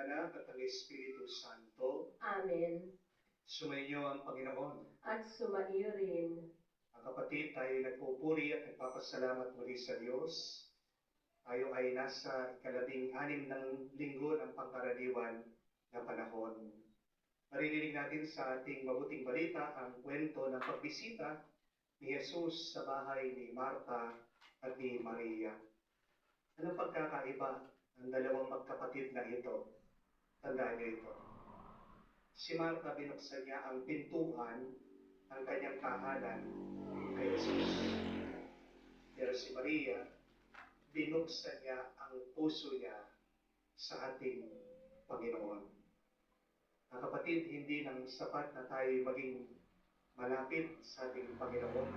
Anak at ng Espiritu Santo. Amen. Sumainyo ang Panginoon. At sumaiyo rin. Ang kapatid, tayo nagpupuri at nagpapasalamat muli sa Diyos. Tayo ay nasa ikalabing-anim ng linggo ng pangkaraniwan na panahon. Maririnig natin sa ating mabuting balita ang kwento ng pagbisita ni Jesus sa bahay ni Marta at ni Maria. Anong pagkakaiba ng dalawang magkapatid na ito? Tandaan niyo ito. Si Marta, binuksan niya ang pintuan ng kanyang tahanan kay Jesus. Pero si Maria, binuksan niya ang puso niya sa ating Panginoon. Ang kapatid, hindi lang sapat na tayo maging malapit sa ating Panginoon.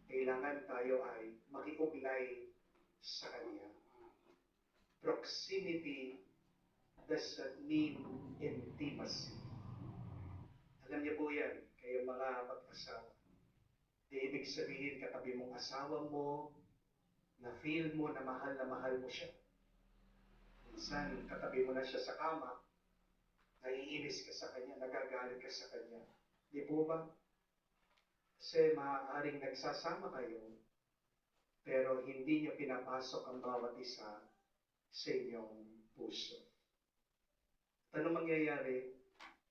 Kailangan tayo ay makiugnay sa Kanya. Proximity does not mean intimacy. Alam niyo po yan, kayong mga mag-asawa. Di ibig sabihin katabi mong asawa mo, na feel mo na mahal mo siya. Minsan, katabi mo na siya sa kama, naiinis ka sa kanya, nagagalit ka sa kanya. Di po ba? Kasi maaaring nagsasama kayo, pero hindi niyo pinapasok ang bawat isa sa inyong puso. At ano mangyayari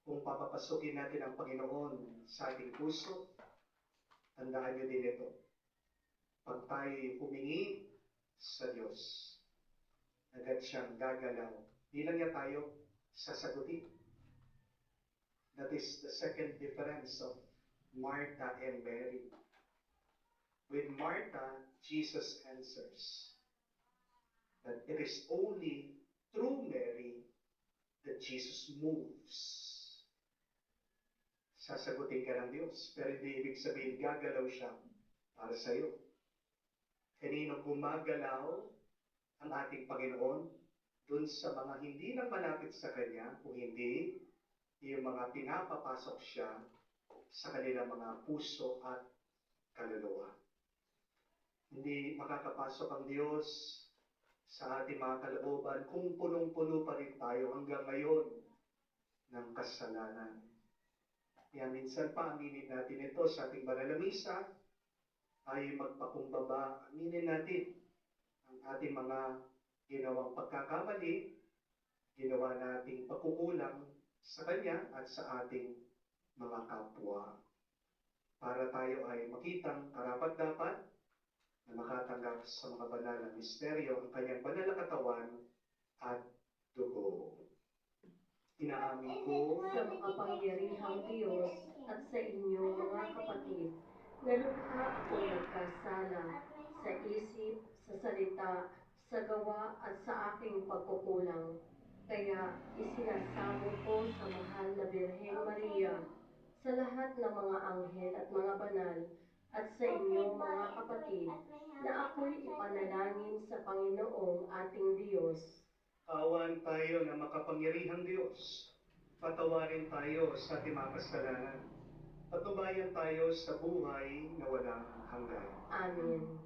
kung papapasukin natin ang Panginoon sa ating puso? Tandaan niyo din ito. Pag tayo humingi sa Diyos, agad siyang gagalaw. Di lang niya tayo sasagutin. That is the second difference of Martha and Mary. With Martha, Jesus answers that it is only through Mary that Jesus moves. Sasagutin ka ng Diyos, pero hindi ibig sabihin gagalaw siya para sa iyo. Kanino gumagalaw ang ating Panginoon? Dun sa mga hindi lang malapit sa Kanya, kung hindi, yung mga pinapapasok siya sa kanilang mga puso at kaluluwa. Hindi makakapasok ang Diyos sa ating mga kalooban kung punong-puno pa rin tayo hanggang ngayon ng kasalanan. Kaya minsan pa, aminin natin ito sa ating banal na misa, ay magpakumbaba, aminin natin ang ating mga ginawang pagkakamali, ginawa nating pagkukulang sa Kanya at sa ating mga kapwa. Para tayo ay makitang karapat-dapat na makatanggap sa mga banal na misteryo ang Kanyang banal na katawan at dugo. Inaamin ko Sa makapangyarihang Diyos at sa inyo mga kapatid, na lubha akong nagkasala sa isip, sa salita, sa gawa at sa aking pagkukulang. Kaya isinasamo ko sa mahal na Birheng Maria, sa lahat ng mga anghel at mga banal, at sa inyo mga kapatid, na ako'y ipanalangin sa Panginoong ating Diyos. kaawaan tayo ng makapangyarihang Diyos. Patawarin tayo sa ating mga kasalanan. Patubayan tayo sa buhay na walang hanggan. Amen.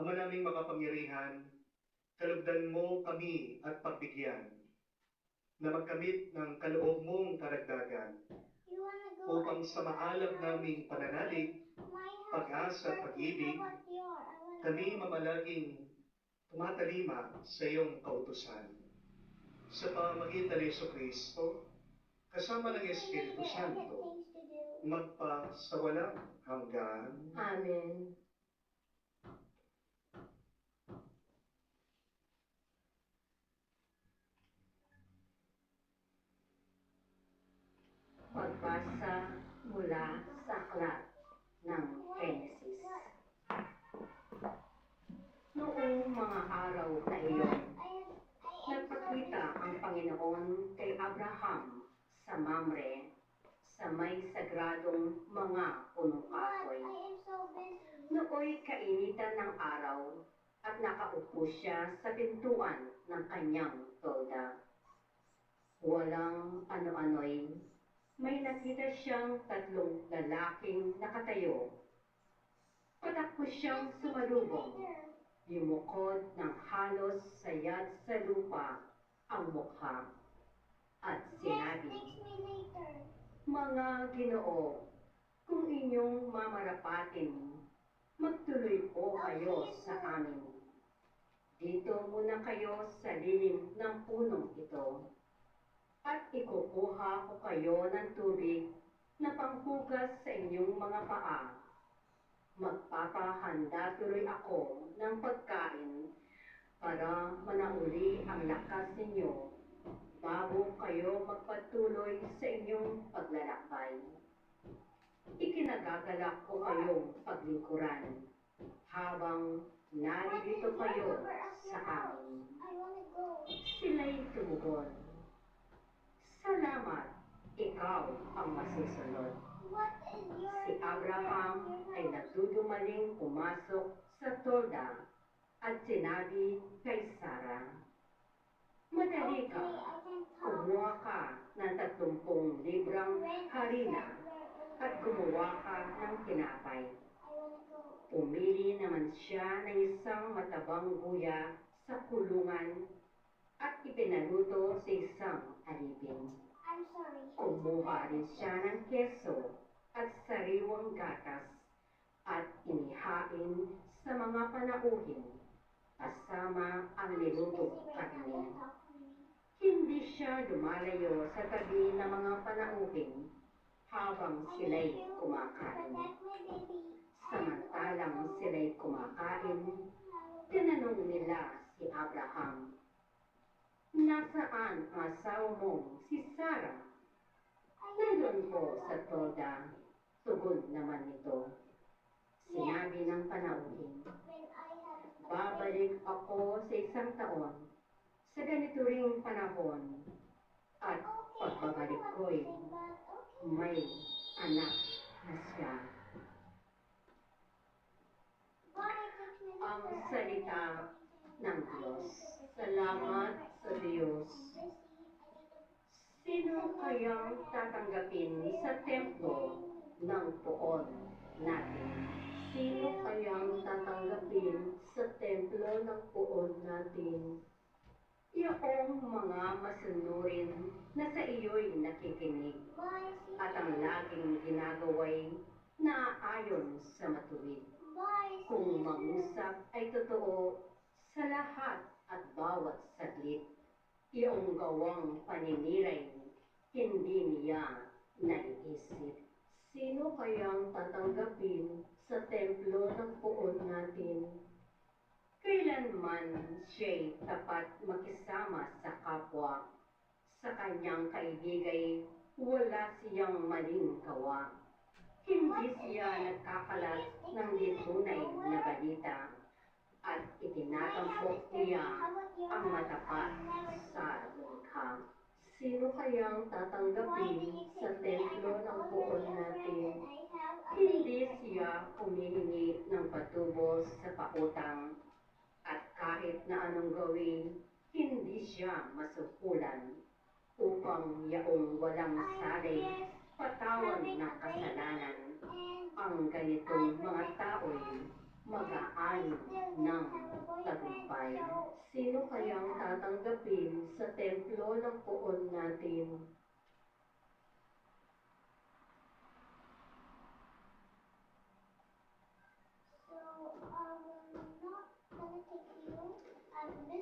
Ama naming makapangyarihan, kalugdan mo kami at pagbigyan na magkamit ng kaloob mong karagdagan upang sa maalab naming pananalig, pag-asa at pag-ibig, kami mamalaging tumatalima sa iyong kautusan. Sa pamamagitan ni Jesucristo, kasama ng Espiritu Santo, magpa sa walang hanggan. Amen. Pagbasa mula sa aklat ng Genesis. Noong mga araw na iyon, nagpakita ang Panginoon kay Abraham sa Mamre, sa may sagradong mga punong kahoy. Nooy kainitan ng araw at nakaupo siya sa pintuan ng kanyang tolda. Walang ano-ano'y may nakita siyang tatlong lalaking nakatayo. Patakbo siyang sumalubong. Yumukod ng halos sayad sa lupa ang mukha at sinabi, "Mga Ginoo, kung inyong mamarapatin, magtuloy po kayo sa amin. Dito muna kayo sa lilim ng punong ito. At ikukuha ko kayo ng tubig na panghugas sa inyong mga paa. Magpapahanda tuloy ako ng pagkain para manauli ang lakas ninyo bago kayo magpatuloy sa inyong paglalakbay. Ikinagagalak ko kayong paglingkuran habang naririto kayo sa amin." Sila'y tumugon, "Salamat, ikaw ang masusunod." Si Abraham ay nagdudumaling pumasok sa tolda at sinabi kay Sarah, "Madali ka, kumuha ka ng 30 librang harina at gumawa ka ng tinapay." Pumili naman siya ng isang matabang guya sa kulungan at ipinaluto sa isang alipin. Kumuha rin siya ng keso at sariwang gatas at inihain sa mga panauhin kasama ang nilutong karne. Hindi siya lumalayo sa tabi ng mga panauhin habang sila'y kumakain. Samantalang sila'y kumakain, tinanong nila si Abraham, "Nasaan ang asawa mong si Sarah?" "Nandun po sa tolda," tugon naman nito. Sinabi ng panauhin, "Babalik ako sa 1 taon sa ganito ring panahon at pagbabalik ko'y may anak na siya." Ang salita ng Diyos. Salamat sa Diyos. Sino kayang tatanggapin sa templo ng poon natin? Sino kayang tatanggapin sa templo ng poon natin? Iyong mga masunurin na sa iyo'y nakikinig at ang laging ginagaway naaayon sa matuwid. Kung mangusap ay totoo sa lahat at bawat saglit, iyong gawang paniniray hindi niya naiisip. Sino kayang tatanggapin sa templo ng poon natin? Kailanman siya'y tapat makisama sa kapwa. Sa kanyang kaibigay, wala siyang maling gawa. Hindi siya nagkakalat ng di tunay na balita at itinatampok niya ang matapat sa lumikha. Sino kayang tatanggapin sa templo ng poon natin? Hindi siya humihingi ng patubos sa pautang at kahit na anong gawin, hindi siya masuhulan upang yaong walang salay patawan ng kasalanan. Ang ganitong mga tao'y mag-aani ng buhay, sino kayang tatanggapin sa templo ng poon natin?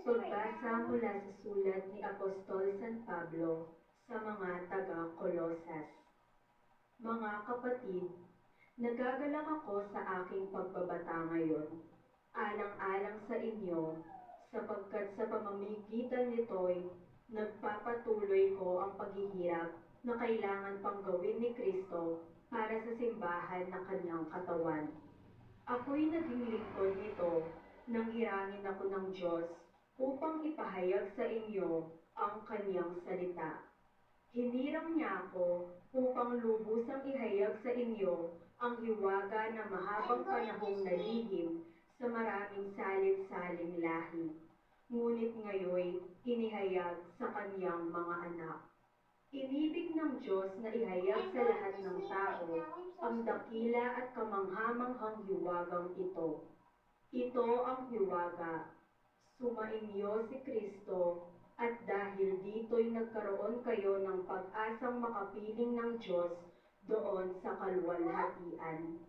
Pagbasa mula sa sulat ni Apostol San Pablo sa mga taga-Kolosas. Mga kapatid, nagagalak ako sa aking pagbabata ngayon, alang-alang sa inyo, sapagkat sa pamamagitan nito'y nagpapatuloy ko ang paghihirap na kailangan pang gawin ni Kristo para sa simbahan na kanyang katawan. Ako'y naging lingkod nito nang hirangin ako ng Diyos upang ipahayag sa inyo ang kanyang salita. Hinirang niya ako upang lubusang ihayag sa inyo ang hiwaga na mahabang panahong nalihim sa maraming salit-saling lahi. Ngunit ngayoy inihayag sa kanyang mga anak. Inibig ng Diyos na ihayag sa lahat ng tao ang dakila at kamanghamanghang hiwagang ito. Ito ang hiwaga. Sumainyo si Kristo at dahil dito'y nagkaroon kayo ng pag-asang makapiling ng Diyos doon sa kaluwalhatian.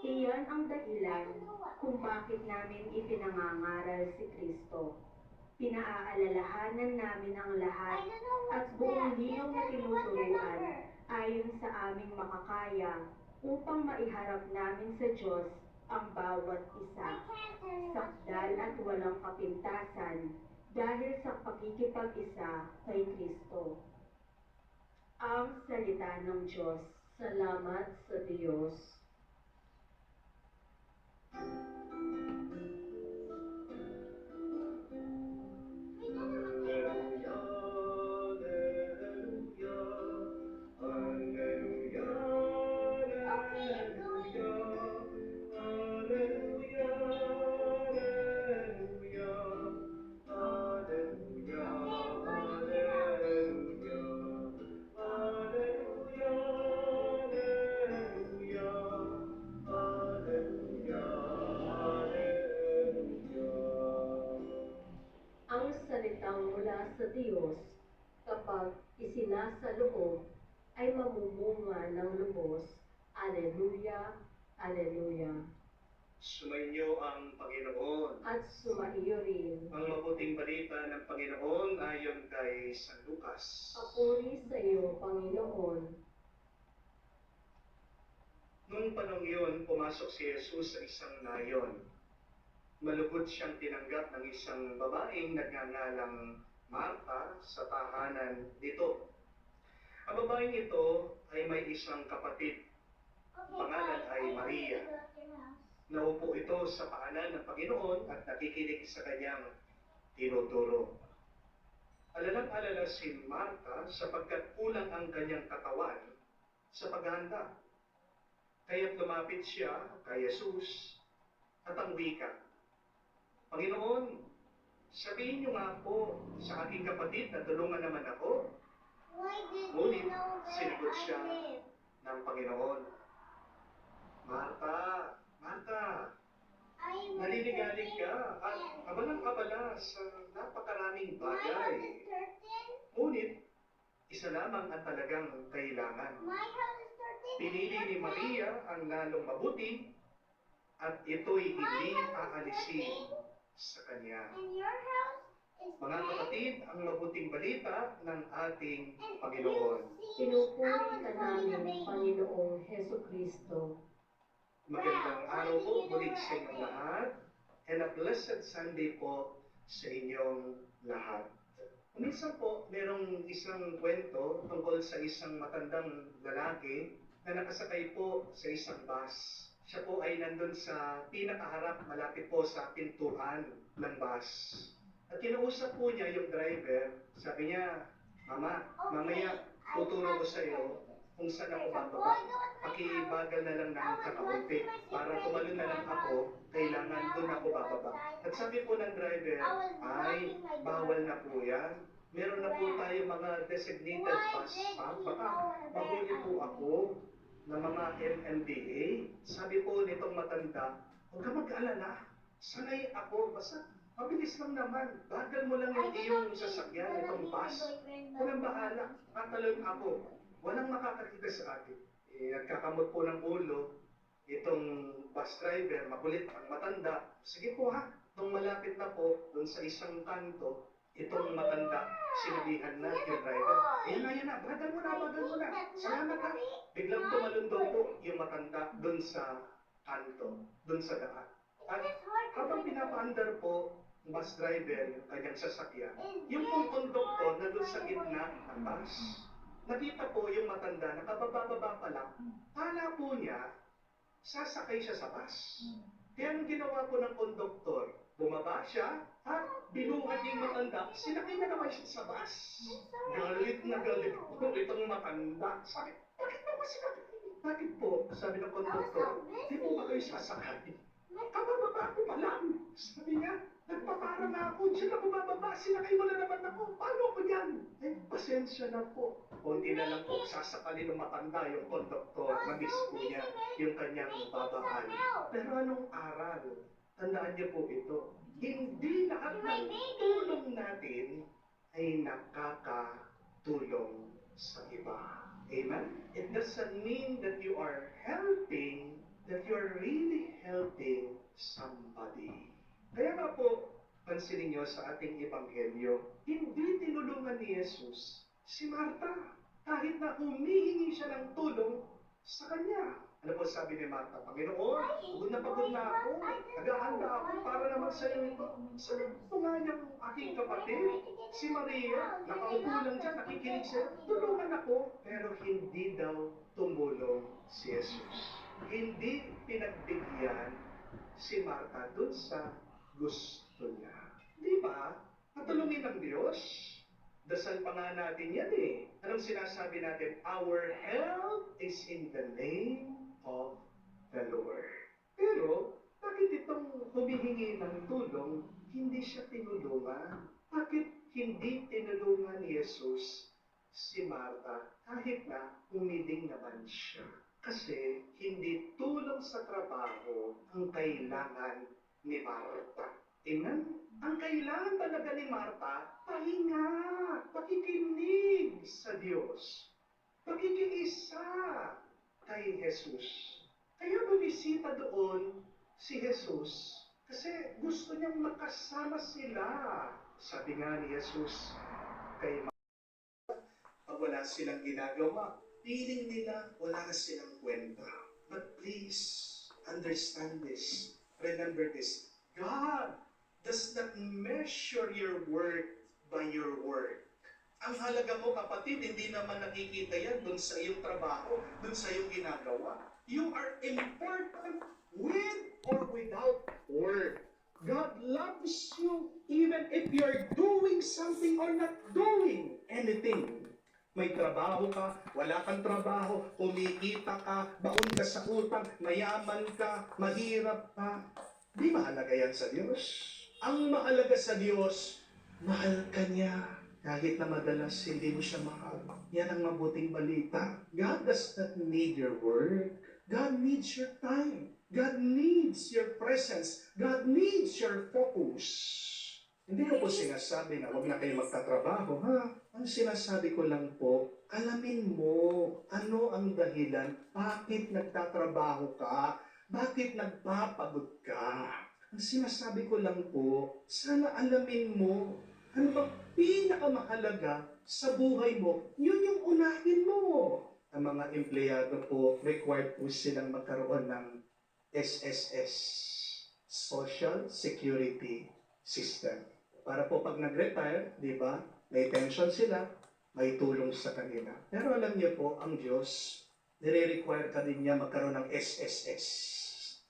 Iyan ang dahilan kung bakit namin ipinangangaral si Kristo. Pinaaalalahanan namin ang lahat at buong linaw na tinuturuan ayon sa aming makakaya upang maiharap namin sa Diyos ang bawat isa, sakdal at walang kapintasan dahil sa pakikipag-isa kay Kristo. Ang salita ng Diyos. Salamat sa Diyos. Ang salitang mula sa Diyos, kapag isinasaloob, ay mamumunga ng lubos. Alleluia, Alleluia. Sumainyo ang Panginoon. At sumaiyo rin. Ang mabuting balita ng Panginoon ayon kay San Lucas. Papuri sa iyo, Panginoon. Noong panong iyon, pumasok si Jesus sa isang nayon. Malugod siyang tinanggap ng isang babaeng nagngangalang Marta sa tahanan dito. Ang babaeng ito ay may isang kapatid. Pangalan ay Maria. Naupo ito sa paanan ng Panginoon at nakikinig sa kanyang tinuturo. Alalang-alala si Marta sapagkat kulang ang kanyang katawan sa paghahanda. Kaya't lumapit siya kay Jesus at ang wika, Panginoon, sabihin niyo nga po sa aking kapatid na tulungan naman ako. Ngunit sinigot siya ng Panginoon, Marta, Marta, naliligalig ka at abalang-abala sa napakaraming bagay. Ngunit, isa lamang ang talagang kailangan. Pinili ni Maria ang lalong mabuti at ito'y hindi aalisin sa kanya. Mga kapatid, ang mabuting balita ng ating Panginoon. Pinupuri ka namin, Panginoong Heso Kristo. Magandang araw po muli sa inyong lahat and a blessed Sunday po sa inyong lahat. Minsan po, merong isang kwento tungkol sa isang matandang lalaki na nakasakay po sa isang bus. Siya po ay nandun sa pinakaharap, malapit po sa pintuan ng bus. At kinausap po niya yung driver, sabi niya, Mama, mamaya tuturo ko sa iyo kung saan ako bababa. Pakibagal na lang ng kakaunti para tumalon na lang ako, kailangan doon ako bababa. At sabi po ng driver, ay, bawal na po yan. Meron na po tayo mga designated bus stop, baka mahuli po ako ng mga MMDA. Sabi po nitong matanda, huwag ka mag-alala, sanay ako, basta Mabilis lang naman. Bagal mo lang yung iyong sasakyan, itong bus. Walang bahala. Tatalon ako. Walang makakakita sa atin. Nagkakamot po ng ulo. Itong bus driver, makulit ang matanda. Sige po ha. Nung malapit na po, dun sa isang kanto, itong matanda, sinabihan na yung driver. Yan na. Bagal mo na. Salamat ha. Biglang tumalon daw po yung matanda dun sa kanto, dun sa daan. At habang pinapaandar po ng bus driver yung kanyang sasakyan, yung pong konduktor na doon sa gitna ng bus, nakita po yung matanda na kabababa pa lang, kala po niya, sasakay siya sa bus. Kaya ang ginawa po ng konduktor, bumaba siya, at binuhat yung matanda, sinakay na naman siya sa bus. Galit na galit po itong matanda. Sabi, bakit mo ba sinakay? Bakit po? Sabi ng konduktor, di po ba kayo sasakay? Kabababa ko pa lang. Sabi niya, nagpapara na ako. Diyan ako bababa. Sinakay mo na naman ako. Paano ako yan? Eh, pasensya na po. Kunti na lang po, sasakalin ng matanda yung konduktor. Namiss po niya yung kanyang babaan. Pero anong aral? Tandaan niyo po ito. Hindi lahat ng tulong natin ay nakakatulong sa iba. Amen? It doesn't mean that you are helping, that you are really helping somebody. Kaya nga po, pansinin niyo sa ating ebanghelyo, hindi tinulungan ni Jesus si Marta. Kahit na humihingi siya ng tulong sa kanya. Ano po sabi ni Marta? Panginoon, pagod na ako. Naghahanda ako para naman sa iyo ito. Saan po nga yung aking kapatid? Si Maria, nakaupo lang dyan, nakikinig siya. Tulungan ako. Pero hindi daw tumulong si Jesus. Hindi pinagbigyan si Marta dun sa gusto niya. Di ba? Patulungin ng Diyos. Dasal pa nga natin yan eh. Anong sinasabi natin? Our help is in the name of the Lord. Pero, bakit itong humihingi ng tulong, hindi siya tinulungan? Bakit hindi tinulungan ni Jesus si Marta kahit na umiding naman siya? Kasi hindi tulong sa trabaho ang kailangan ni Marta. Amen? Ang kailangan talaga ni Marta, pahinga, pakikinig sa Diyos, pakikiisa kay Jesus. Kaya bumisita doon si Jesus kasi gusto niyang makasama sila. Sabi nga ni Jesus kay Marta, pag wala silang ginagawa, feeling nila wala na silang kwenta. But please, understand this. Remember this. God does not measure your worth by your work. Ang halaga mo, kapatid, hindi naman nakikita yan dun sa iyong trabaho, dun sa iyong ginagawa. You are important with or without work. God loves you even if you're doing something or not doing anything. May trabaho ka, wala kang trabaho, kumikita ka, baon ka sa utang, mayaman ka, mahirap ka. Di mahalaga yan sa Diyos. Ang mahalaga sa Diyos, mahal ka niya. Kahit na madalas hindi mo siya mahal. Yan ang mabuting balita. God does not need your work. God needs your time. God needs your presence. God needs your focus. Hindi ko po sinasabi na huwag na kayo magtatrabaho, ha? Ang sinasabi ko lang po, alamin mo ano ang dahilan, bakit nagtatrabaho ka, bakit nagpapagod ka. Ang sinasabi ko lang po, sana alamin mo, ano bang pinakamahalaga sa buhay mo, yun yung unahin mo. Ang mga empleyado po, required po silang magkaroon ng SSS, Social Security System. Para po pag nag-retire, di ba, may pension sila, may tulong sa kanila. Pero alam niyo po, ang Diyos, nire-require ka din niya magkaroon ng SSS.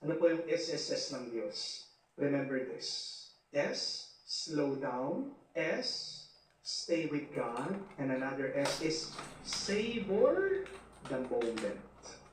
Ano po yung SSS ng Diyos? Remember this. S, slow down. S, stay with God. And another S is savor the moment.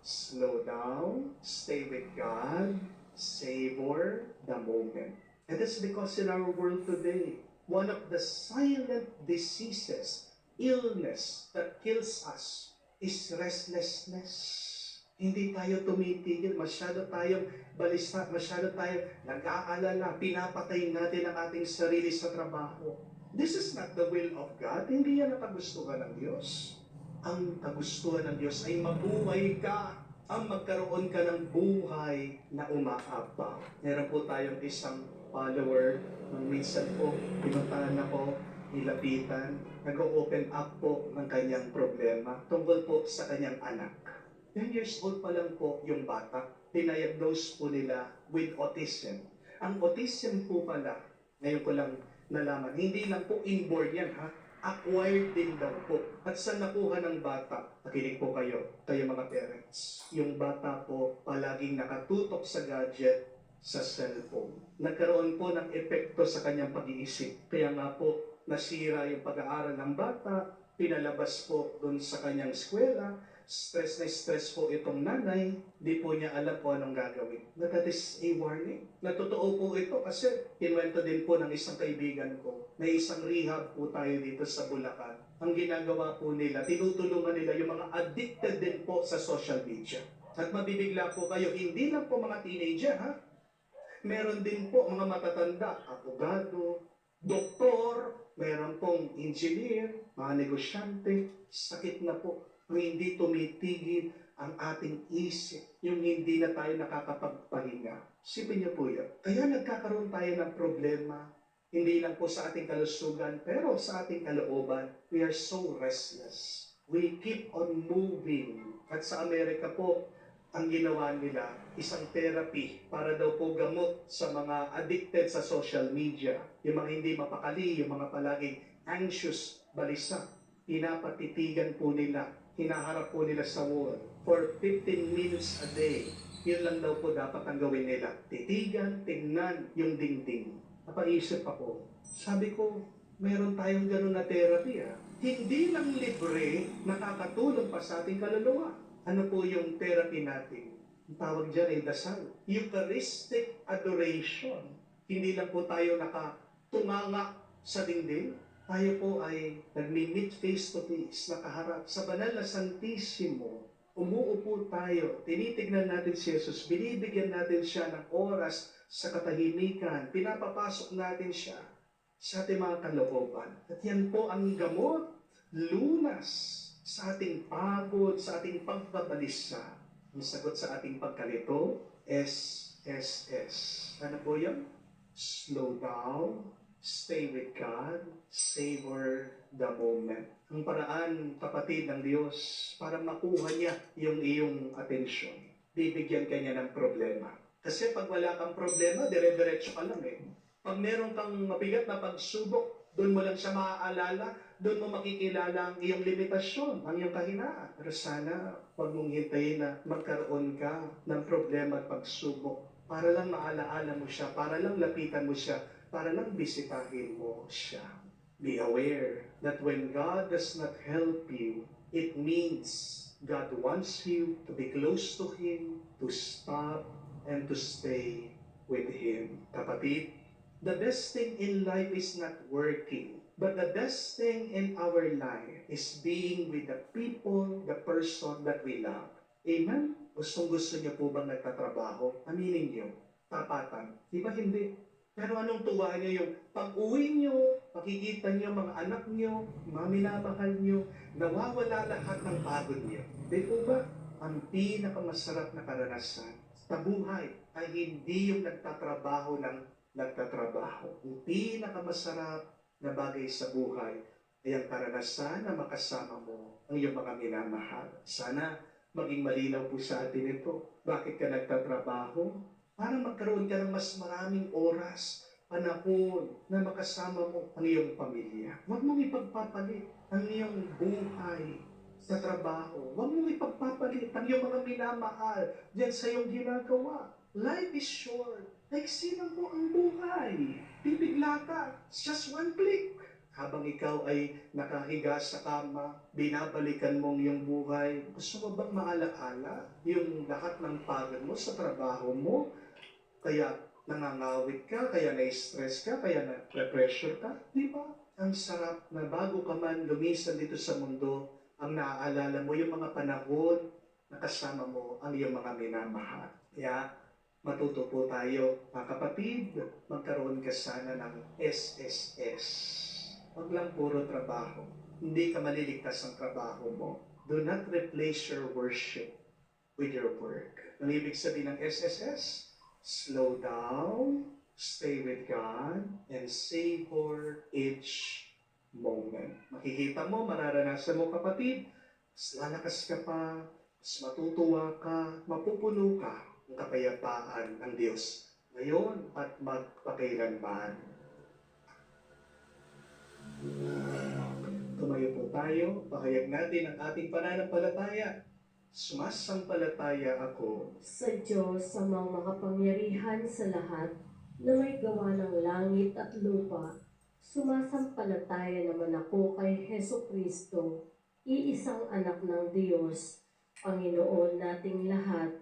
Slow down, stay with God, savor the moment. And that's because in our world today, one of the silent diseases, illness that kills us is restlessness. Hindi tayo tumitigil, masyado tayong balisa, masyado tayong nag-aalala, pinapatay natin ang ating sarili sa trabaho. This is not the will of God. Hindi yan ang kagustuhan ng Diyos. Ang kagustuhan ng Diyos ay mabuhay ka, ang magkaroon ka ng buhay na umaapaw. Meron po tayong isang follower, nung minsan po, pinuntahan ako, nilapitan, nag-open up po ng kanyang problema tungkol po sa kanyang anak. 10 years old pa lang po yung bata, diniagnose po nila with autism. Ang autism po pala, ngayon ko lang nalaman, hindi lang po inborn yan ha, acquired din daw po. At saan nakuha ng bata? Nakinig po kayo mga parents. Yung bata po palaging nakatutok sa gadget, sa cellphone. Nagkaroon po ng epekto sa kanyang pag-iisip. Kaya nga po, nasira yung pag-aaral ng bata, pinalabas po doon sa kanyang eskwela, stress na stress po itong nanay, di po niya alam po anong gagawin. That is a warning. Natotoo po ito kasi kinwento din po ng isang kaibigan ko. May isang rehab po tayo dito sa Bulacan. Ang ginagawa po nila, tinutulungan nila yung mga addicted din po sa social media. At mabibigla po kayo, hindi lang po mga teenager ha. Meron din po mga matatanda, abogado, doktor, meron pong engineer, mga negosyante, sakit na po. Kung hindi tumitigil ang ating isip, yung hindi na tayo nakakapagpahinga. Sipin niyo po yun. Kaya nagkakaroon tayo ng problema, hindi lang po sa ating kalusugan, pero sa ating kalooban, we are so restless. We keep on moving. At sa Amerika po, ang ginawa nila, isang therapy para daw po gamot sa mga addicted sa social media. Yung mga hindi mapakali, yung mga palaging anxious, balisa. Pinapatitigan po nila, hinaharap po nila sa wall for 15 minutes a day. Yun lang daw po dapat ang gawin nila. Titigan, tingnan yung dingding. Napaisip ako, sabi ko, meron tayong ganun na therapy ha. Hindi lang libre, nakakatulong pa sa ating kaluluwa. Ano po yung therapy natin? Ang tawag dyan ay dasal. Eucharistic adoration. Hindi lang po tayo nakatunganga sa dingding. Tayo po ay nagmi-meet face to face, nakaharap sa banal na Santissimo. Umuupo tayo, tinitignan natin si Jesus, binibigyan natin siya ng oras sa katahimikan, pinapapasok natin siya sa ating mga kalooban. At yan po ang gamot, lunas, sa ating pagod, sa ating pagbabalisa. Ang sagot sa ating pagkalito, SSS. Ano po yun? Slow down, stay with God, savor the moment. Ang paraan, kapatid ng Diyos, para makuha niya yung iyong atensyon. Bibigyan ka niya ng problema. Kasi pag wala kang problema, dire-diretso ka lang eh. Pag meron kang mabigat na pagsubok, doon mo lang siya maaalala, doon mo makikilala ang iyong limitasyon, ang iyong kahinaan. Pero sana, huwag mong hintayin na magkaroon ka ng problema at pagsubok para lang maalaala mo siya, para lang lapitan mo siya, para lang bisitahin mo siya. Be aware that when God does not help you, it means God wants you to be close to Him, to stop, and to stay with Him. Kapatid, the best thing in life is not working. But the best thing in our life is being with the people, the person that we love. Amen? Gusto niyo po bang nagtatrabaho? Aminin niyo. Tapatan. Di ba hindi? Pero anong tuwa niyo yung pag-uwi niyo, makikita niyo mga anak niyo, mga minamahal niyo, nawawala lahat ng pagod niyo. Di po ba? Ang pinakamasarap na karanasan sa buhay ay hindi yung nagtatrabaho ng nagtatrabaho. Ang pinakamasarap na bagay sa buhay ay ang karanasan na makasama mo ang iyong mga minamahal. Sana maging malinaw po sa atin ito. Bakit ka nagtatrabaho? Para magkaroon ka ng mas maraming oras, panahon na makasama mo ang iyong pamilya. Huwag mong ipagpapalit ang iyong buhay sa trabaho. Huwag mong ipagpapalit ang iyong mga minamahal diyan sa iyong ginagawa. Life is short. Naiksi lang po ang buhay. Bibigla ka. It's just one click. Habang ikaw ay nakahiga sa kama, binabalikan mong iyong buhay, gusto mo bang maalaala yung lahat ng pagod mo sa trabaho mo? Kaya nangangawit ka, kaya na-stress ka, kaya na-pressure ka? Di ba? Ang sarap na bago ka man lumisan dito sa mundo, ang naaalala mo yung mga panahon na kasama mo ang iyong mga minamahal. Kaya matuto po tayo, mga kapatid, magkaroon ka sana ng SSS. Huwag lang puro trabaho. Hindi ka maliligtas ang trabaho mo. Do not replace your worship with your work. Ang ibig sabihin ng SSS, slow down, stay with God, and savor each moment. Makikita mo, mararanasan mo kapatid, mas lalakas ka pa, mas matutuwa ka, mapupuno ka ng kapayapaan ng Diyos ngayon at magpakailanman. Tumayo po tayo, pahayag natin ang ating pananampalataya. Sumasampalataya ako Sa Diyos sa mga makapangyarihan sa lahat na may gawa ng langit at lupa, sumasampalataya naman ako kay Heso Kristo, iisang anak ng Diyos, Panginoon nating lahat,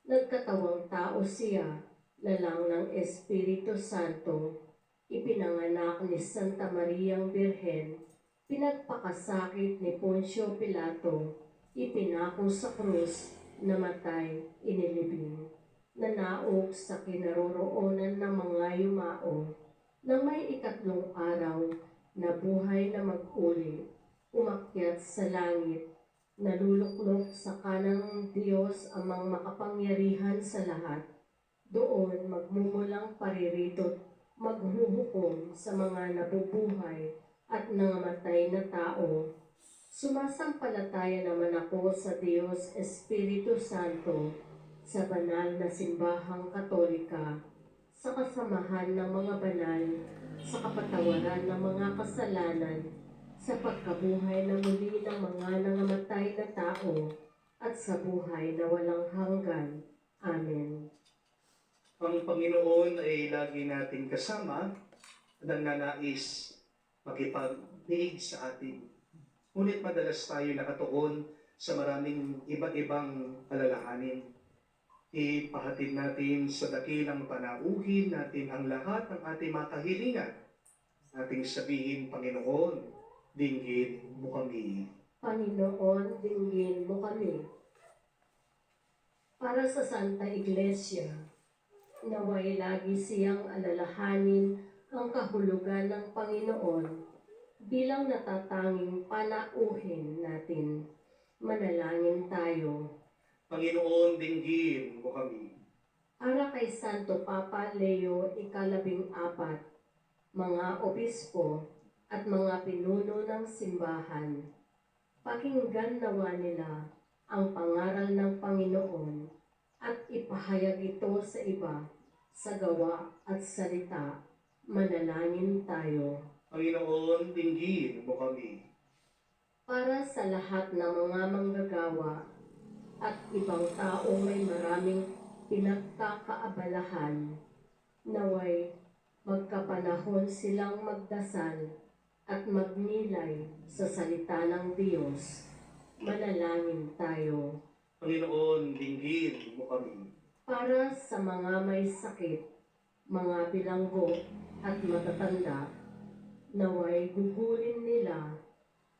nagkatawang tao siya, lalang ng Espiritu Santo, ipinanganak ni Santa Mariang Birhen, pinagpakasakit ni Poncio Pilato, ipinako sa krus, namatay, inilibing, nanaog sa kinaroroonan ng mga yumao, nang may ikatlong araw, nabuhay na mag-uli, umakyat sa langit, naluluklok sa kanang ng Diyos ang mga makapangyarihan sa lahat. Doon magmumulang paririto't maghuhukom sa mga nabubuhay at nangamatay na tao. Sumasampalataya naman ako sa Diyos Espiritu Santo, sa banal na simbahang katolika, sa kasamahan ng mga banal, sa kapatawaran ng mga kasalanan, sa pagkabuhay na muli ng mga nangamatay na tao, at sa buhay na walang hanggan. Amen. Ang Panginoon ay lagi nating kasama at nagnanais makipag-diig sa atin. Ngunit madalas tayo nakatuon sa maraming iba't ibang alalahanin. Ipahatid natin sa dakilang panauhin natin ang lahat ng ating mga kahilingan. Ating sabihin, Panginoon, dinggin mo kami. Panginoon, dinggin mo kami. Para sa Santa Iglesia, naway lagi siyang alalahanin ang kahulugan ng Panginoon bilang natatanging panauhin natin. Manalangin tayo. Panginoon, dinggin mo kami. Para kay Santo Papa Leo ika-14, mga obispo at mga pinuno ng simbahan, pakinggan nawa nila ang pangaral ng Panginoon at ipahayag ito sa iba, sa gawa at salita. Manalangin tayo. Panginoon, dinggin mo kami. Para sa lahat ng mga manggagawa at ibang taong may maraming pinagkakaabalahan, naway magkapanahon silang magdasal at magnilay sa salita ng Diyos. Manalangin tayo. Panginoon, dinggin mo kami. Para sa mga may sakit, mga bilanggo at matatanda, naway gugulin nila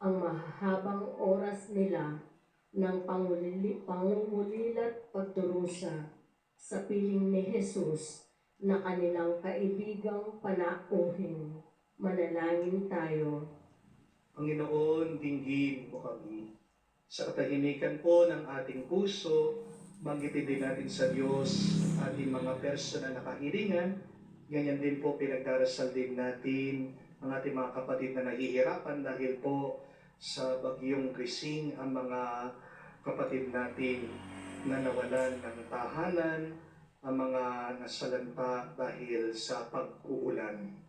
ang mahahabang oras nila ng pangungulilat pagdurusa sa piling ni Jesus na kanilang kaibigang panauhin. Manalangin tayo. Panginoon, dinggin mo kami. Sa katahimikan po ng ating puso, banggitin din natin sa Diyos ating mga personal na kahilingan. Ganyan din po pinagdarasal din natin ang ating mga kapatid na nahihirapan dahil po sa bagyong Krising ang mga kapatid natin na nawalan ng tahanan, ang mga nasalanta dahil sa pag-uulan.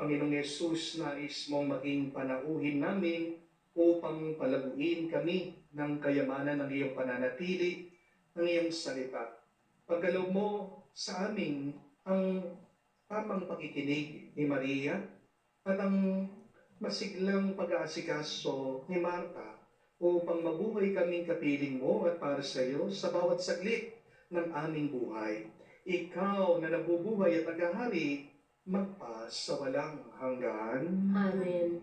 Panginoong Yesus, nais mong maging panauhin namin upang palaguin kami ng kayamanan ng iyong pananatili, ng iyong salita. Paggalaw mo sa amin ang tamang pakikinig ni Maria at ang masiglang pag-aasikaso ni Marta upang mabuhay kaming kapiling mo at para sa iyo sa bawat saglit ng aming buhay. Ikaw na nabubuhay at naghahari, magpa sa walang hanggan. Amen.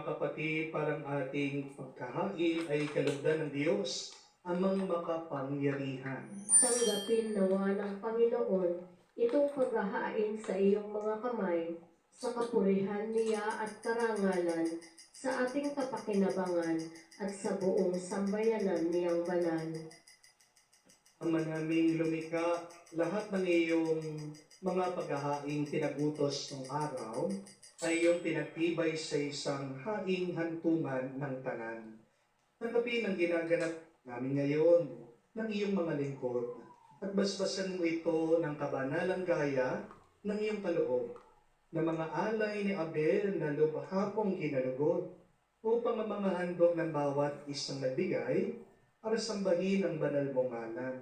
kapatid, parang ating pagkahain ay kalugdan ng Diyos, amang makapangyarihan. Tanggapin nawa ng Panginoon itong paghahain sa iyong mga kamay sa kapurihan niya at karangalan sa ating kapakinabangan at sa buong sambayanan niyang banal. Ama naming lumikha, lahat ng iyong mga paghahaing pinagutos ng araw ay iyong pinagtibay sa isang haing hantungan ng tanan. Tanggapin ang ginaganap namin ngayon ng iyong mga lingkod at basbasan mo ito ng kabanalang gaya ng iyong kaloob na mga alay ni Abel na lubhapong kinalugod upang ang mga handog ng bawat isang nagbigay para sambahin ang banal mong ngalan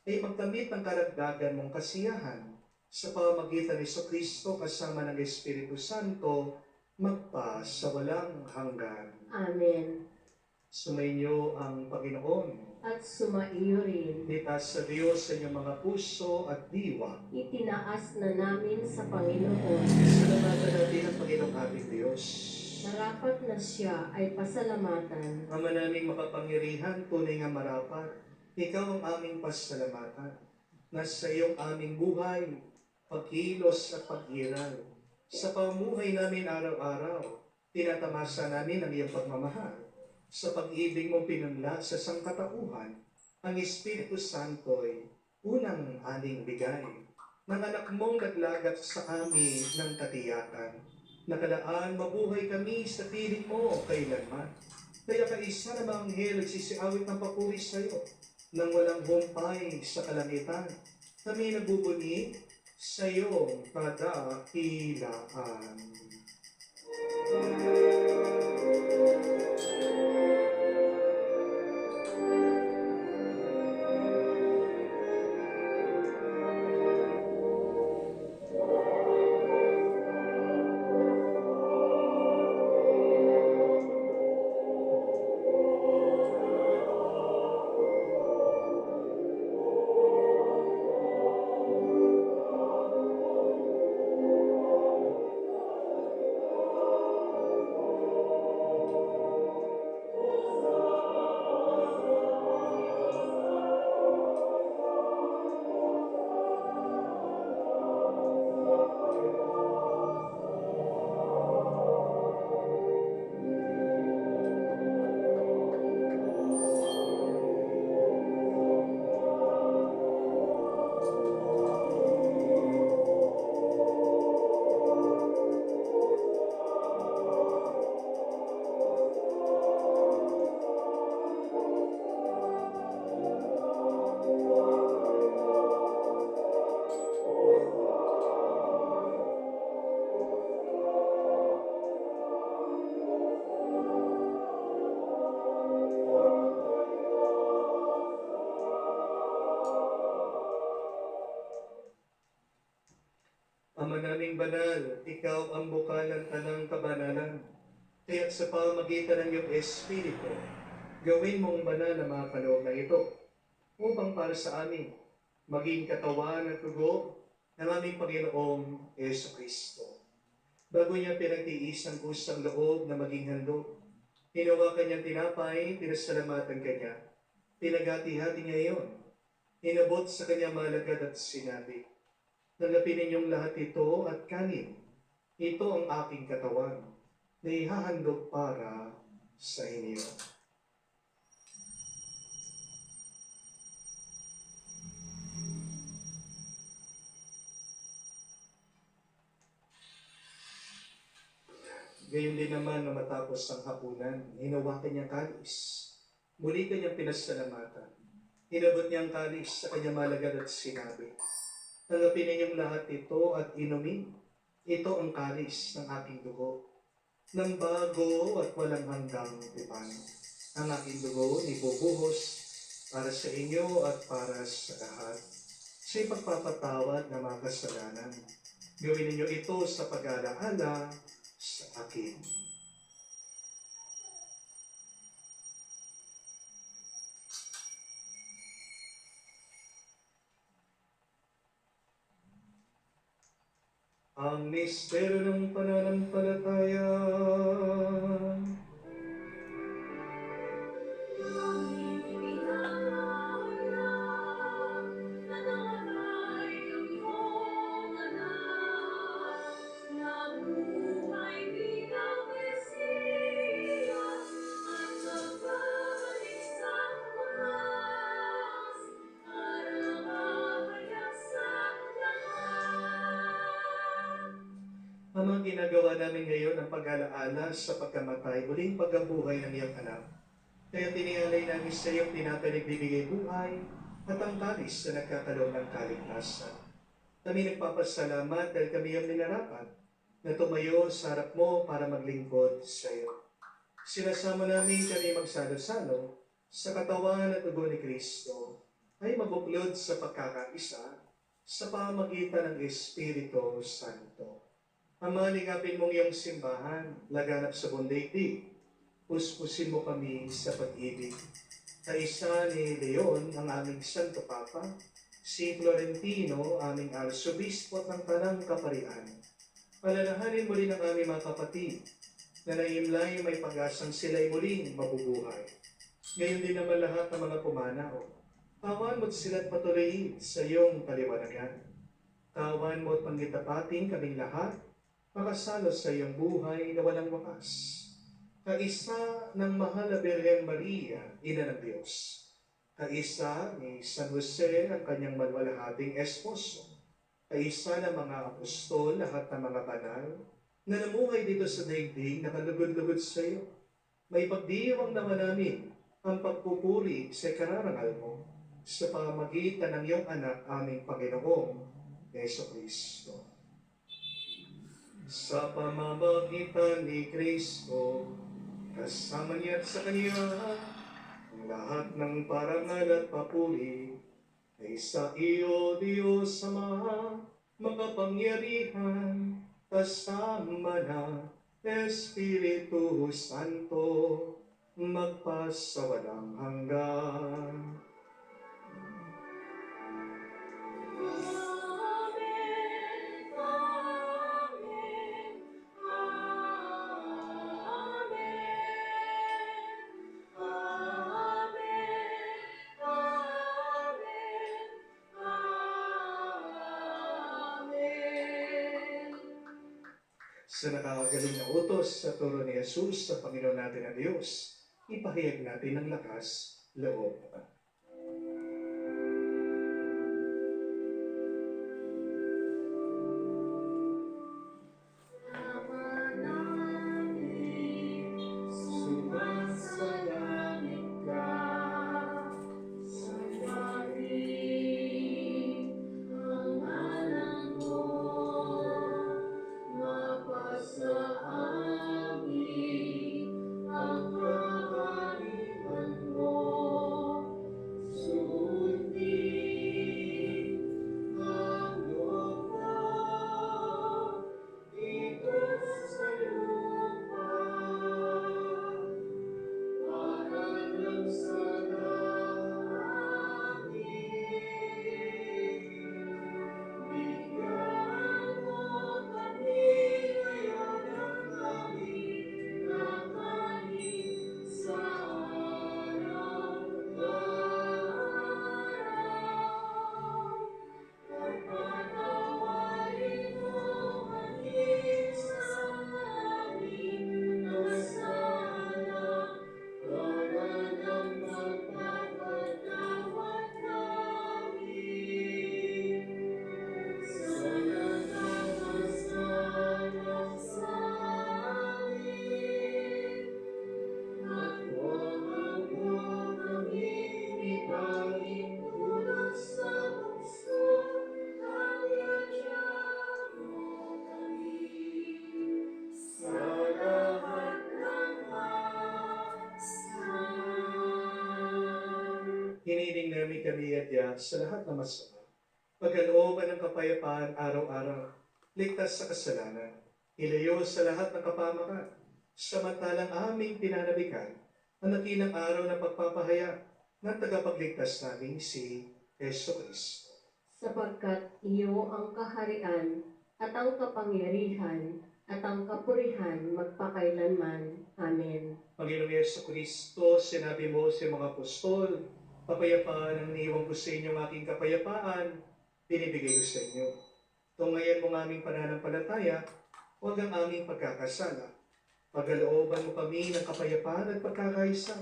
ay magkamit ng karagdagan mong kasiyahan sa pamamagitan ni Kristo kasama ng Espiritu Santo magpa sa walang hanggan. Amen. Sumainyo ang Panginoon. At sumaiyo rin. Itaas sa Diyos sa inyong mga puso at diwa. Itinaas na namin sa Panginoon. Salamatan natin ang Panginoong ating Diyos. Marapat na siya ay pasalamatan. Ama naming makapangyarihan, tunay nga marapat, ikaw ang aming pasalamatan. Nasa iyong aming buhay, pagkilos at pag-iral. Sa pamuhay namin araw-araw, tinatamasa namin ang iyong pagmamahal. Sa pag-ibig mong pinunla sa sangkatauhan, ang Espiritu Santo'y unang aning bigay. Ng anak mong naglagat sa amin ng katiyakan. Nakalaan mabuhay kami sa piling mo kailanman. Kaya kaisa na mga anghel nagsisiawit ng papuri sa iyo nang walang humpay sa kalangitan. Kami nagbubuni sa iyong kadakilaan. Ama naming banal, ikaw ang bukal ng tanang kabanalan. Kaya sa pamamagitan ng iyong Espiritu, gawin mong banal na mga kaloob na ito upang para sa amin maging katawan at tugo ng aming Panginoong Kristo. Bago niya pinagtiis ang kusang loob na maging handog, hinawakan niyang tinapay, pinasalamatan kanya, pinagati-hati niya iyon, inabot sa kanyang malagad at sinabi, "Tanggapin ninyong lahat ito at kanin. Ito ang aking katawan na ihahandog para sa inyo." Gayon din naman na matapos ang hapunan, hinawakan niyang kalis. Muli kanyang pinasalamatan. Inabot niyang kalis sa kanyang malagad at sinabi, "Tanggapin ninyong lahat ito at inumin. Ito ang kalis ng aking dugo, ng bago at walang hanggang tipan. Ang aking dugo ibubuhos para sa inyo at para sa lahat, sa ipagpapatawad ng mga kasalanan. Gawin ninyo ito sa pag-alaala sa akin." Ang misteryo ng pananampalataya. ginagawa namin ngayon ang pag-alaala sa pagkamatay, muling pagkabuhay ng iyong anak. Kaya tinialay namin sa iyong tinapay nagbibigay buhay at ang talis na nagkakaloob ng kaligtasan. Kami nagpapasalamat dahil kami ang minarapat na tumayo sa harap mo para maglingkod sa iyo. Sinasama namin kami magsalo-salo sa katawan at dugo ni Kristo ay mabuklod sa pagkakaisa sa pamagitan ng Espiritu Santo. Ama, ligapin mong iyong simbahan, laganap sa buong daigdig. Puspusin mo kami sa pag-ibig. Kaisa ni Leon, ang aming Santo Papa, si Florentino, aming Arsobispo at ng Tanang Kaparian. Palalahanin mo rin ang aming mga kapatid na naimlay may pag-asang sila'y muling mabubuhay. Ngayon din naman lahat ng mga pumanaw. Kawan mo't sila't patuloy sa iyong kaliwanagan. Kawan mo't panggitapating kaming lahat, makasalo sa iyong buhay na walang wakas. Kaisa ng mahal na Birhen Maria, Ina ng Diyos. Kaisa ni San Jose, ang kanyang malwalhating esposo. Kaisa ng mga apostol, lahat ng mga banal, na namuhay dito sa daigdig, nakalugod-lugod sa iyo. May pagdiwang naman namin ang pagpupuri sa kararangal mo sa pamagitan ng iyong anak, aming Panginoong Yeso Kristo. Sa pamamagitan ni Kristo, kasama niya at sa Kanya, ang lahat ng parangal at papuri ay sa iyo, Diyos Ama, makapangyarihan, kasama na Espiritu Santo, magpasawalang hanggan. Sa nakakagaling na utos sa turo ni Jesus sa Panginoon natin na Diyos, ipahayag natin ng lakas, loob. Sumasalangit ka, sambahin ang ngalan mo, mapasa amin ang kaharian mo, sundin ang loob mo, dito sa lupa. Parang sa langit, bigyan mo kami ngayon ng aming kakanin sa araw-araw. Pagpatawarin mo kami sa aming kasalanan, tulad ng pagpapatawad namin sa nagkakasala sa amin. At huwag mo kaming ibalik dulot sa bugso, hayaan mo kami sa lahat ng masama. Hiniling namin kami adya sa lahat ng masama, pagkalooban ng kapayapaan araw-araw, ligtas sa kasalanan, ilayo sa lahat ng kapamakan, samantalang aming pinanabikan ang nakilang araw na pagpapahaya ng tagapagligtas namin si Yeso Kristo. Sapagkat iyo ang kaharian at ang kapangyarihan at ang kapurihan magpakailanman. Amen. Panginoong Yeso Kristo, sinabi mo sa mga apostol, kapayapaan ang iniiwan ko sa inyo, ang aking kapayapaan, binibigay ko sa inyo. Tungayan mo ang aming pananampalataya, huwag ang aming pagkakasala. Pagkalooban mo kami ng kapayapaan at pagkakaisa,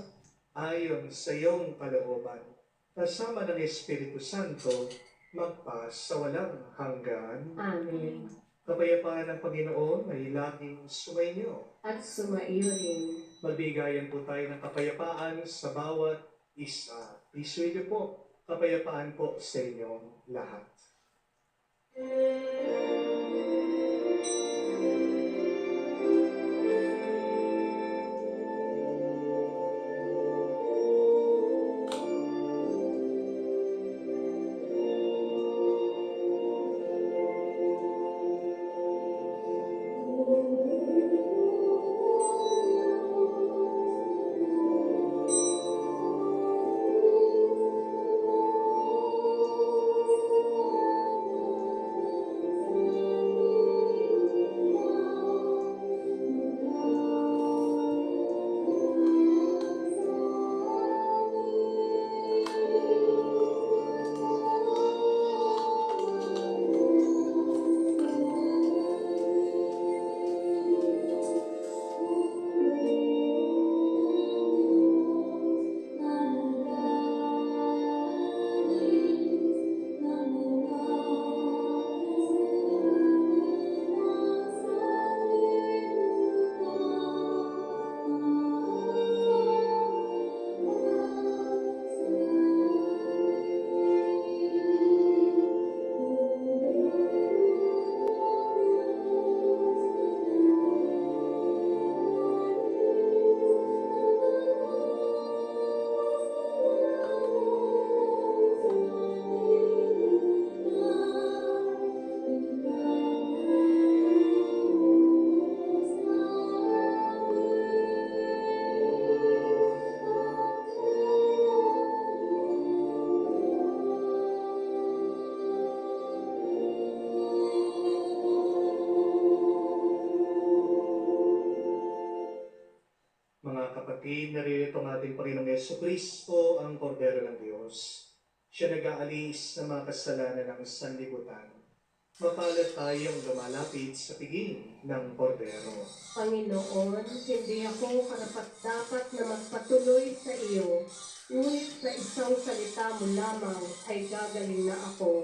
ayon sa iyong kalooban. Kasama ng Espiritu Santo, magpas sa walang hanggan. Amen. Kapayapaan ng Panginoon ay laging sumainyo. At sumaiyo rin. Magbigayan po tayo ng kapayapaan sa bawat isa. Isuyo po, kapayapaan po sa inyong lahat. Mga kapatid, naririto ang ating Panginoong Jesucristo, ang Kordero ng Diyos. Siya nag-aalis ng mga kasalanan ng sanlibutan. Mapalad tayong lumalapit sa piging ng Kordero. Panginoon, hindi ako karapat-dapat na magpatuloy sa iyo, ngunit sa isang salita mo lamang ay gagaling na ako.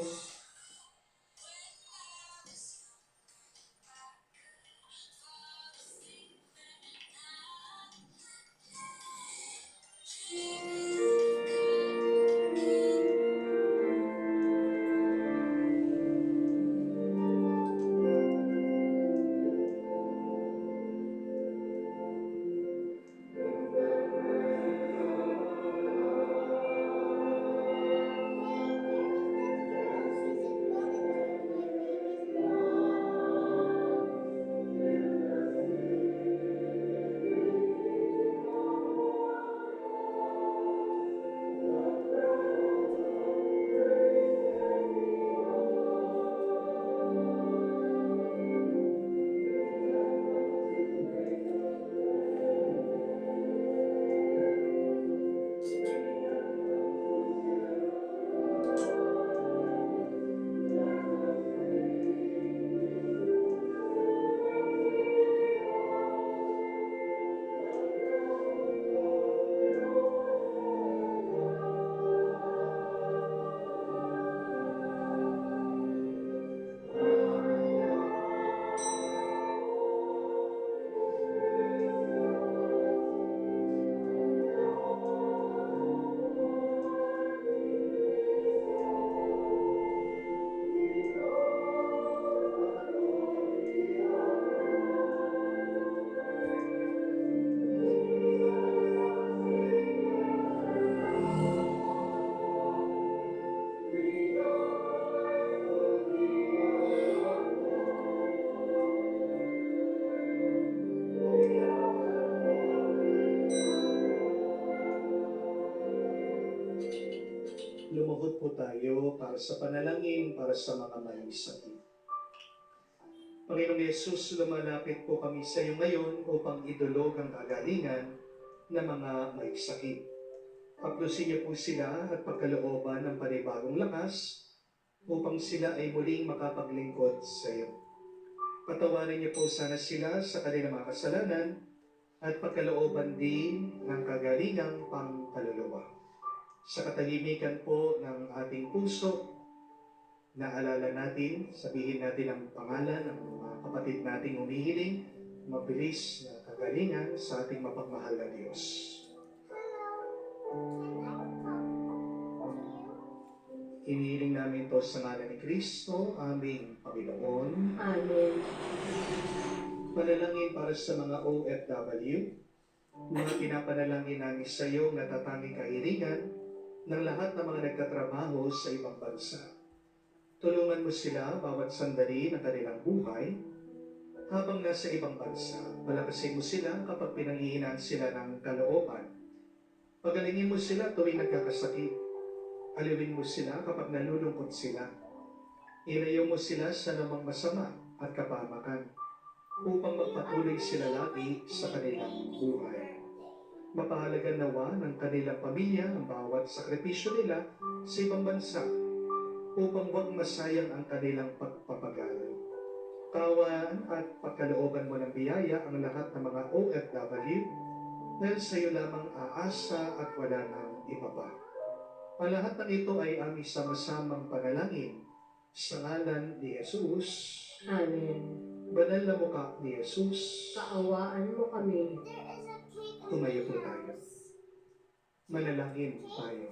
Lumuhod po tayo para sa panalangin para sa mga may sakit. Panginoong Yesus, lumalapit po kami sa iyo ngayon upang idulog ang kagalingan ng mga may sakit. Paklusin niyo po sila at pagkalooban ng panibagong lakas upang sila ay muling makapaglingkod sa iyo. Patawarin niyo po sana sila sa kanilang mga kasalanan at pagkalooban din ng kagalingang pangkaluluwa. Sa katahimikan po ng ating puso, naalala natin, sabihin natin ang pangalan ng mga kapatid nating humihiling, mabilis na kagalingan sa ating mapagmahal na Diyos. Hinihiling namin ito sa ngalan ni Kristo, aming Panginoon. Amen. Panalangin para sa mga OFW, mga pinapanalangin namin sa iyo natatanging kahilingan ng lahat ng mga nagtatrabaho sa ibang bansa. Tulungan mo sila bawat sandali ng kanilang buhay habang nasa ibang bansa. Palakasin mo sila kapag pinanghihinaan sila ng kalooban. Pagalingin mo sila tuwing nagkakasakit. Aliwin mo sila kapag nalulungkot sila. Ilayo mo sila sa namang masama at kapamakan upang magpatuloy sila lagi sa kanilang buhay. Mapahalagan nawa ng kanilang pamilya ang bawat sakripisyo nila sa ibang bansa upang huwag masayang ang kanilang pagpapagal. Kawaan at pagkalooban mo ng biyaya ang lahat ng mga OFW dahil sa iyo lamang aasa at wala nang iba pa. Ang lahat ng ito ay aming sama-samang panalangin sa ngalan ni Jesus. Amen. Banal na mukha ni Jesus. Kaawaan mo kami. Tumayo po tayo. Manalangin tayo.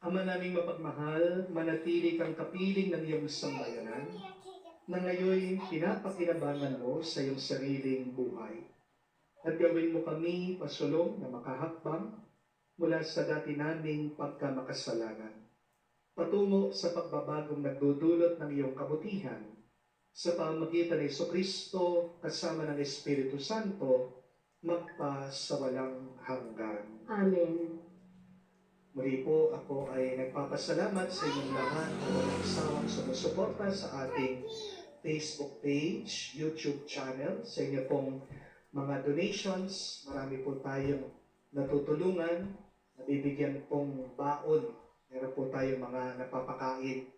Ama naming mapagmahal, manatili kang kapiling ng iyong sambayanan na ngayon pinapakinabangan mo sa iyong sariling buhay. At gawin mo kami pasulong na makahakbang mula sa dati naming pagkamakasalanan, patungo sa pagbabagong nagdudulot ng iyong kabutihan sa pamamagitan ni Jesucristo kasama ng Espiritu Santo magpa sa walang hanggan. Amen. Muli po ako ay nagpapasalamat sa inyong lahat na walang sawang sumusuporta sa ating Facebook page, YouTube channel, sa inyo pong mga donations. Marami po tayong natutulungan, nabibigyan pong baon. Meron po tayong mga napapakain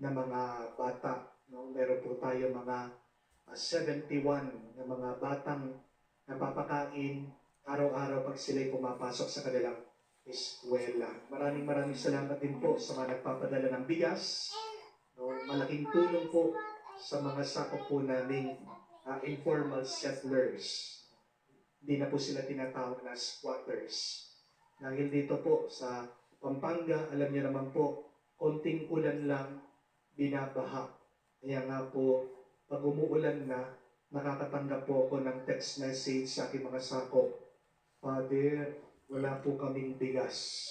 na mga bata. No? Meron po tayong mga 71 na mga batang napapakain araw-araw pag sila'y pumapasok sa kanilang eskwela. Maraming salamat din po sa mga nagpapadala ng bigas. No? Malaking tulong po sa mga sakop po naming informal settlers. Hindi na po sila tinatawag na squatters. Dahil dito po sa Pampanga, alam niyo naman po, konting ulan lang, binabaha. Kaya nga po, pag umuulan na, nakakatanggap po ako ng text message sa aking mga sakop. Father, wala po kaming bigas.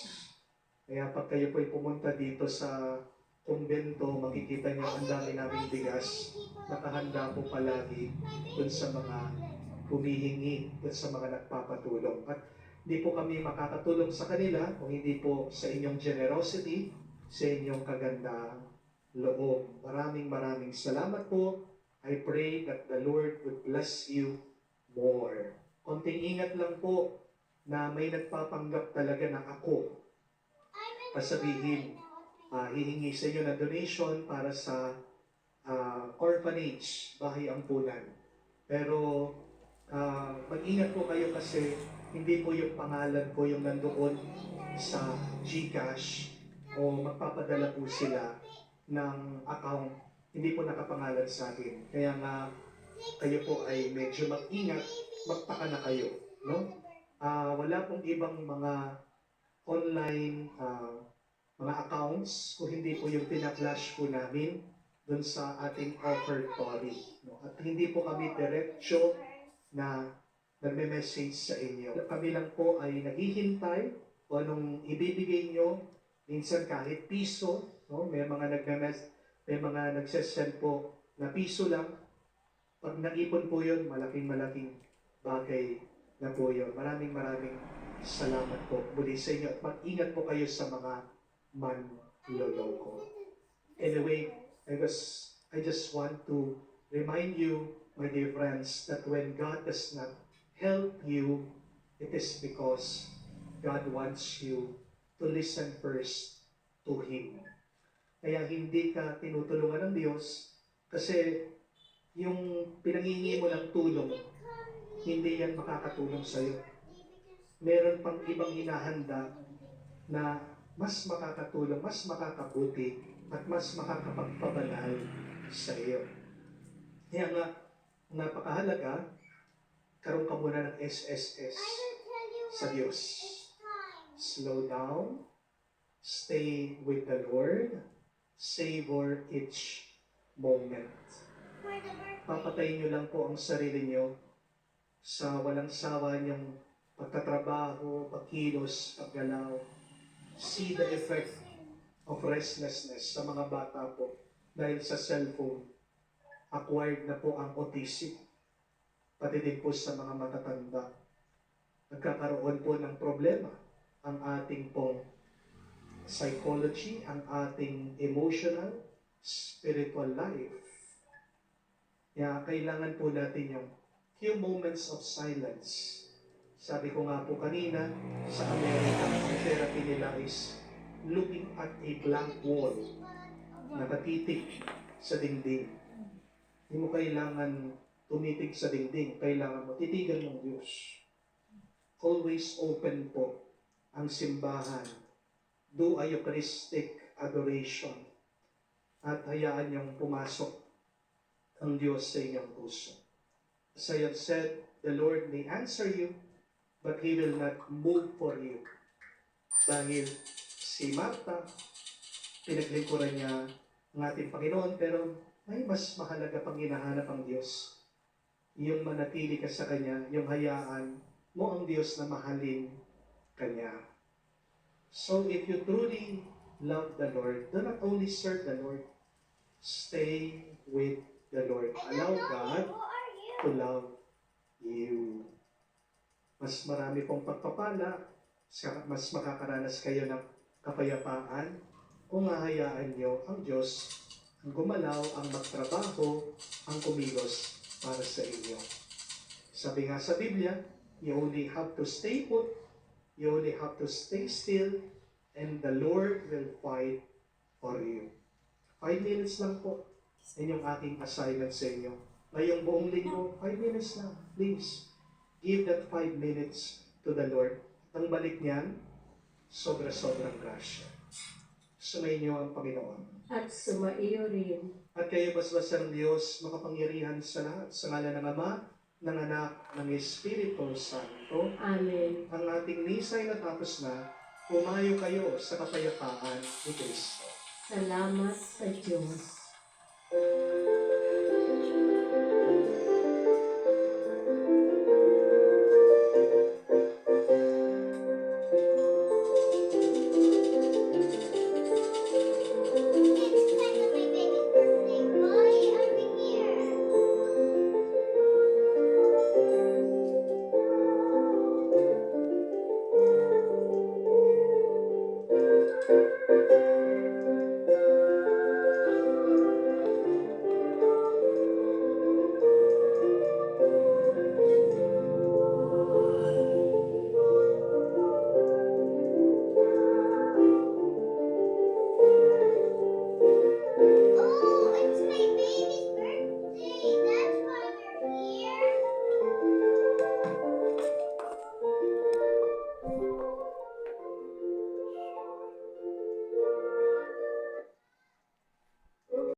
Kaya pag kayo po'y pumunta dito sa kumbento, makikita niyo ang dami naming bigas. Nakahanda po palagi dun sa mga humihingi, dun sa mga nagpapatulong. At hindi po kami makakatulong sa kanila kung hindi po sa inyong generosity, sa inyong kagandang loob. Maraming salamat po. I pray that the Lord would bless you more. Konting ingat lang po na may nagpapanggap talaga na ako. Pasabihin, hihingi sa inyo na donation para sa orphanage, bahay ampunan. Pero mag-ingat po kayo kasi hindi po yung pangalan ko yung nandoon sa GCash o magpapadala po sila ng account, hindi po nakapangalan sa akin. Kaya nga kayo po ay medyo mag-ingat, magtaka na kayo. No? Wala pong ibang mga online mga accounts kung hindi po yung pina-flash po namin dun sa ating offertory. No? At hindi po kami diretsyo na nagme-message sa inyo. Kami lang po ay naghihintay kung anong ibibigay nyo, minsan kahit piso, no? May mga nagsesend po na piso lang. Pag nag-ipon po yun, malaking bagay na po yun. Maraming salamat po muli sa inyo at mag-ingat po kayo sa mga manloloko. Anyway, I just want to remind you, my dear friends, that when God does not help you, it is because God wants you to listen first to Him. Kaya hindi ka tinutulungan ng Diyos kasi yung pinangingi mo ng tulong, hindi yan makakatulong sa'yo. Meron pang ibang hinahanda na mas makakatulong, mas makakabuti, at mas makakapagpabanal sa iyo. Kaya nga, napakahalaga, karoon ka muna ng SSS sa Diyos. Slow down, stay with the Lord, savor each moment. Papatayin nyo lang po ang sarili nyo sa walang sawa niyong pagtatrabaho, pagkilos, paggalaw. See the effect of restlessness sa mga bata po dahil sa cellphone. Acquired na po ang autism, pati din po sa mga matatanda. Nagkakaroon po ng problema ang ating pong psychology, ang ating emotional, spiritual life. Kaya kailangan po natin yung few moments of silence. Sabi ko nga po kanina, sa Amerika, ang therapy nila is looking at a blank wall, nakatitig sa dingding. Hindi mo kailangan tumitig sa dingding, kailangan mo titigan ng Diyos. Always open po ang simbahan. Do a Eucharistic adoration at hayaan niyong pumasok ang Diyos sa inyong puso. As I have said, the Lord may answer you, but He will not move for you. Dahil si Martha, pinaglingkuran niya ang ating Panginoon, pero may mas mahalaga pang hinahanap ang Diyos. Yung manatili ka sa Kanya, yung hayaan mo ang Diyos na mahalin Kanya. So if you truly love the Lord, do not only serve the Lord, stay with the Lord. Allow God to love you. Mas marami pong pagpapala, mas makakaranas kayo ng kapayapaan kung hahayaan nyo ang Diyos ang gumalaw, ang magtrabaho, ang kumilos para sa inyo. Sabi nga sa Biblia, you only have to stay put, you only have to stay still, and the Lord will fight for you. 5 minutes lang po. Yan yung aking assignment sa inyo. Ngayong buong linggo, 5 minutes lang. Please, give that 5 minutes to the Lord. At ang balik niyan, sobra-sobrang grasya. Sumayin niyo ang Panginoon. At sumaiyo rin. At kayo basbasang Diyos, makapangyarihan sa lahat, sa ngalan ng Ama, ng Anak, ng Espiritu Santo. Amen. Ang ating misa ay natapos na. Pumayo kayo sa kapayapaan ni Kristo. Salamat sa Diyos.